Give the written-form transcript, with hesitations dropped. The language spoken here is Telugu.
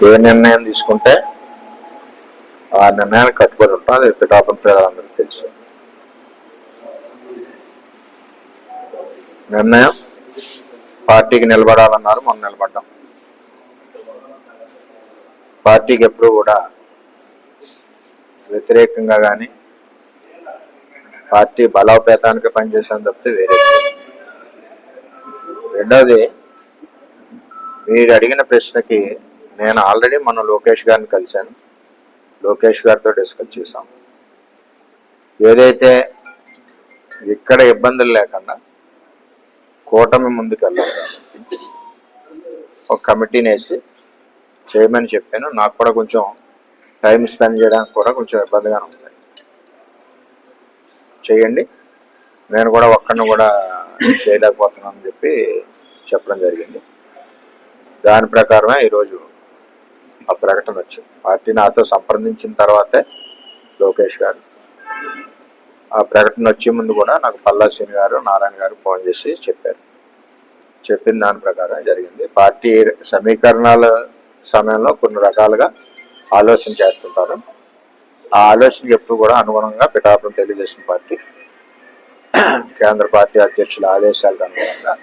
ఏ నిర్ణయం తీసుకుంటే ఆ నిర్ణయానికి కట్టుబడి ఉంటాం. అది పిఠాపురం ప్రజలందరికీ తెలుసు. నిర్ణయం పార్టీకి నిలబడాలన్నారు, మనం నిలబడ్డాం. పార్టీకి ఎప్పుడు కూడా వ్యతిరేకంగా కానీ పార్టీ బలోపేతానికి పనిచేసాను తప్పితే వేరే. రెండవది, మీరు అడిగిన ప్రశ్నకి నేను ఆల్రెడీ మన లోకేష్ గారిని కలిశాను. లోకేష్ గారితో డిస్కస్ చేశాం. ఏదైతే ఇక్కడ ఇబ్బందులు లేకుండా కూటమి ముందుకు వెళ్ళాలి కాబట్టి ఒక కమిటీని వేసి చేయమని చెప్పాను. నాకు కూడా కొంచెం టైం స్పెండ్ చేయడానికి కూడా కొంచెం ఇబ్బందిగానే ఉంది. చేయండి, నేను కూడా ఒక్కడిని కూడా చేయలేకపోతున్నాను చెప్పి చెప్పడం జరిగింది. దాని ప్రకారమే ఈరోజు ఆ ప్రకటన వచ్చింది. పార్టీ నాతో సంప్రదించిన తర్వాతే లోకేష్ గారు ఆ ప్రకటన వచ్చే ముందు కూడా నాకు పల్లా శ్రీని గారు, నారాయణ గారు ఫోన్ చేసి చెప్పారు. చెప్పిన దాని ప్రకారం జరిగింది. పార్టీ సమీకరణాల సమయంలో కొన్ని రకాలుగా ఆలోచన చేస్తుంటారు. ఆ ఆలోచనకి ఎప్పుడు కూడా అనుగుణంగా పిఠాపురం తెలుగుదేశం పార్టీ కేంద్ర పార్టీ అధ్యక్షుల ఆదేశాలకు అనుగుణంగా